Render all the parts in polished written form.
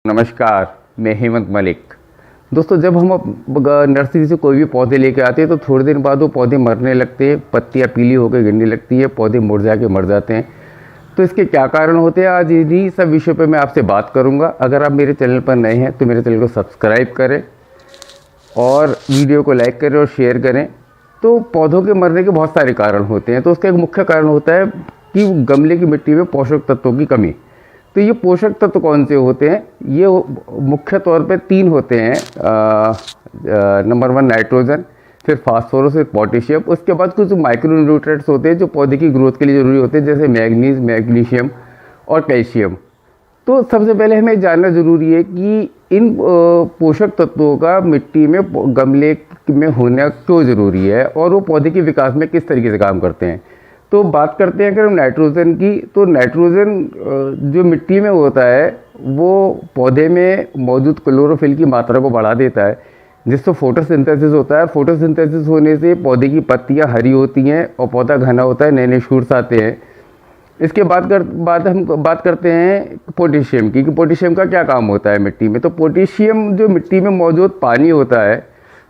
नमस्कार, मैं हेमंत मलिक। दोस्तों, जब हम नर्सरी से कोई भी पौधे लेके आते हैं तो थोड़े दिन बाद वो पौधे मरने लगते हैं, पत्तियां पीली होकर गिरने लगती है, पौधे मुरझा के मर जाते हैं। तो इसके क्या कारण होते हैं, आज इन्हीं सब विषयों पे मैं आपसे बात करूंगा। अगर आप मेरे चैनल पर नए हैं तो मेरे चैनल को सब्सक्राइब करें और वीडियो को लाइक करें और शेयर करें। तो पौधों के मरने के बहुत सारे कारण होते हैं। तो उसका एक मुख्य कारण होता है कि गमले की मिट्टी में पोषक तत्वों की कमी। तो ये पोषक तत्व कौन से होते हैं? ये मुख्य तौर पे 3 होते हैं। नंबर 1 नाइट्रोजन, फिर फास्फोरस, फिर पोटेशियम। उसके बाद कुछ माइक्रो न्यूट्रिएंट्स होते हैं जो पौधे की ग्रोथ के लिए ज़रूरी होते हैं, जैसे मैग्नीज, मैग्नीशियम और कैल्शियम। तो सबसे पहले हमें जानना ज़रूरी है कि इन पोषक तत्वों का मिट्टी में, गमले में होना क्यों ज़रूरी है और वो पौधे के विकास में किस तरीके से काम करते हैं। तो बात करते हैं अगर हम नाइट्रोजन की, तो नाइट्रोजन जो मिट्टी में होता है वो पौधे में मौजूद क्लोरोफिल की मात्रा को बढ़ा देता है, जिससे फोटोसिंथेसिस होता है। फोटोसिंथेसिस होने से पौधे की पत्तियां हरी होती हैं और पौधा घना होता है, नए नए शूट्स आते हैं। इसके बाद हम बात करते हैं पोटेशियम की, कि पोटेशियम का क्या काम होता है मिट्टी में। तो पोटेशियम जो मिट्टी में मौजूद पानी होता है,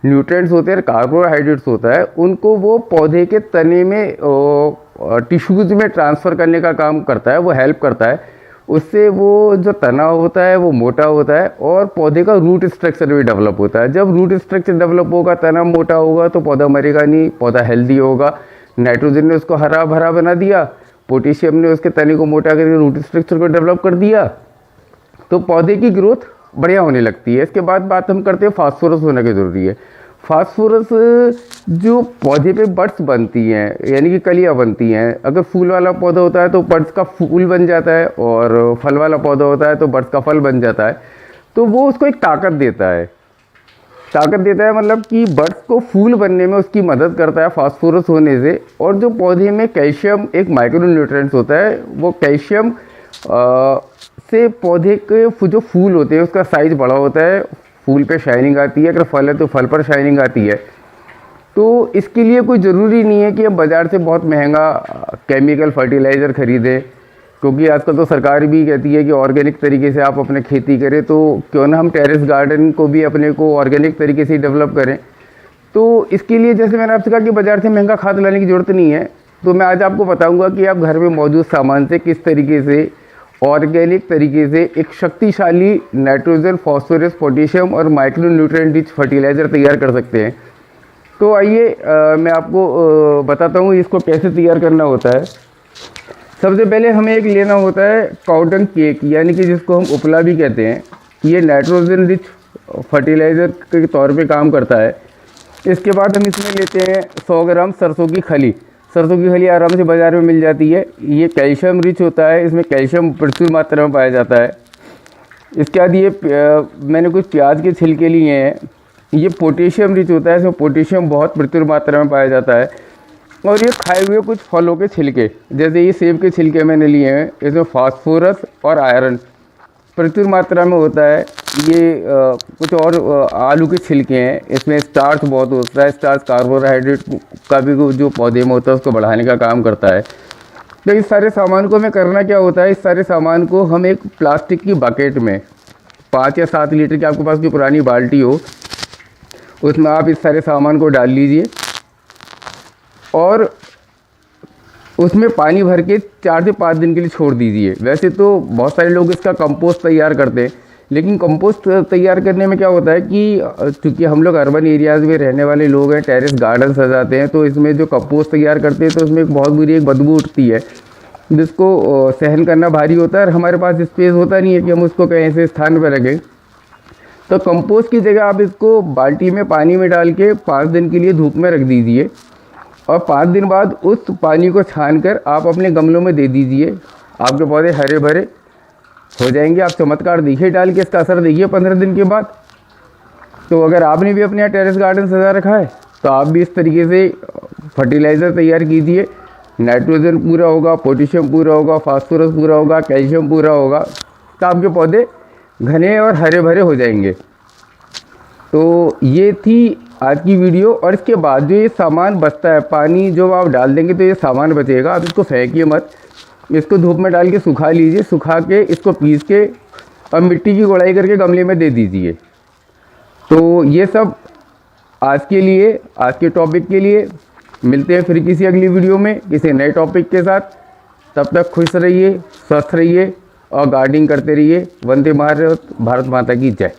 न्यूट्रिएंट्स होते हैं, कार्बोहाइड्रेट्स होता है, उनको वो पौधे के तने में टिश्यूज़ में ट्रांसफ़र करने का काम करता है, वो हेल्प करता है। उससे वो जो तना होता है वो मोटा होता है और पौधे का रूट स्ट्रक्चर भी डेवलप होता है। जब रूट स्ट्रक्चर डेवलप होगा, तना मोटा होगा, तो पौधा मरेगा नहीं, पौधा हेल्दी होगा। नाइट्रोजन ने उसको हरा भरा बना दिया, पोटेशियम ने उसके तने को मोटा करके रूट स्ट्रक्चर को डेवलप कर दिया, तो पौधे की ग्रोथ बढ़िया होने लगती है। इसके बाद बात हम करते हैं फास्फोरस होने की ज़रूरी है। फास्फोरस जो पौधे पे बड्स बनती हैं, यानी कि कलियाँ बनती हैं। अगर फूल वाला पौधा होता है तो बड्स का फूल बन जाता है, और फल वाला पौधा होता है तो बड्स का फल बन जाता है। तो वो उसको एक ताकत देता है। मतलब कि बड्स को फूल बनने में उसकी मदद करता है फास्फोरस होने से। और जो पौधे में कैल्शियम एक माइक्रो न्यूट्रिएंट्स होता है, वो कैल्शियम से पौधे के जो फूल होते हैं उसका साइज़ बड़ा होता है, फूल पे शाइनिंग आती है। अगर फल है तो फल पर शाइनिंग आती है। तो इसके लिए कोई ज़रूरी नहीं है कि हम बाज़ार से बहुत महंगा केमिकल फर्टिलाइज़र ख़रीदें, क्योंकि आजकल तो सरकार भी कहती है कि ऑर्गेनिक तरीके से आप अपने खेती करें। तो क्यों ना हम टेरेस गार्डन को भी अपने को ऑर्गेनिक तरीके से डेवलप करें। तो इसके लिए जैसे मैंने आपसे कहा कि बाज़ार से महंगा खाद लाने की ज़रूरत नहीं है। तो मैं आज आपको बताऊँगा कि आप घर में मौजूद सामान से किस तरीके से ऑर्गेनिक तरीके से एक शक्तिशाली नाइट्रोजन, फास्फोरस, पोटेशियम और माइक्रो न्यूट्रिएंट रिच फर्टिलाइज़र तैयार कर सकते हैं। तो आइए मैं आपको बताता हूँ इसको कैसे तैयार करना होता है। सबसे पहले हमें एक लेना होता है काउडंग केक, यानी कि जिसको हम उपला भी कहते हैं। ये नाइट्रोजन रिच फर्टिलाइज़र के तौर पे काम करता है। इसके बाद हम इसमें लेते हैं 100 ग्राम सरसों की खली। सरसों की खली आराम से बाज़ार में मिल जाती है। ये कैल्शियम रिच होता है, इसमें कैल्शियम प्रचुर मात्रा में पाया जाता है। इसके बाद ये मैंने कुछ प्याज के छिलके लिए हैं। ये पोटेशियम रिच होता है, इसमें पोटेशियम बहुत प्रचुर मात्रा में पाया जाता है। और ये खाए हुए कुछ फलों के छिलके, जैसे ये सेब के छिलके मैंने लिए हैं, इसमें फास्फोरस और आयरन प्रचुर मात्रा में होता है। ये कुछ और आलू के छिलके हैं, इसमें स्टार्च बहुत होता है। स्टार्च कार्बोहाइड्रेट का भी जो पौधे में होता है उसको बढ़ाने का काम करता है। तो इस सारे सामान को हमें करना क्या होता है, इस सारे सामान को हम एक प्लास्टिक की बकेट में 5 या 7 लीटर की आपके पास जो पुरानी बाल्टी हो, उसमें आप इस सारे सामान को डाल लीजिए और उसमें पानी भर के 4 से 5 दिन के लिए छोड़ दीजिए। वैसे तो बहुत सारे लोग इसका कंपोस्ट तैयार करते हैं, लेकिन कंपोस्ट तैयार करने में क्या होता है कि चूँकि हम लोग अर्बन एरियाज़ में रहने वाले लोग हैं, टेरेस गार्डन सजाते हैं, तो इसमें जो कंपोस्ट तैयार करते हैं तो उसमें एक बहुत बुरी एक बदबू उठती है, जिसको सहन करना भारी होता है। और हमारे पास स्पेस होता नहीं है कि हम उसको कहीं ऐसे स्थान पर रखें। तो कंपोस्ट की जगह आप इसको बाल्टी में पानी में डाल के 5 दिन के लिए धूप में रख दीजिए, और 5 दिन बाद उस पानी को छानकर आप अपने गमलों में दे दीजिए। आपके पौधे हरे भरे हो जाएंगे। आप चमत्कार देखिए, डाल के इसका असर देखिए 15 दिन के बाद। तो अगर आपने भी अपने यहाँ टेरेस गार्डन सजा रखा है तो आप भी इस तरीके से फर्टिलाइज़र तैयार कीजिए। नाइट्रोजन पूरा होगा, पोटेशियम पूरा होगा, फास्फोरस पूरा होगा, कैल्शियम पूरा होगा, तो आपके पौधे घने और हरे भरे हो जाएंगे। तो ये थी आज की वीडियो। और इसके बाद जो ये सामान बचता है, पानी जो आप डाल देंगे तो ये सामान बचेगा, आप इसको फेंकिए मत। इसको धूप में डाल के सुखा लीजिए। सुखा के इसको पीस के अब मिट्टी की गुड़ाई करके गमले में दे दीजिए। तो ये सब आज के लिए, आज के टॉपिक के लिए। मिलते हैं फिर किसी अगली वीडियो में किसी नए टॉपिक के साथ। तब तक खुश रहिए, स्वस्थ रहिए और गार्डनिंग करते रहिए। वंदे भारत, भारत माता की जय।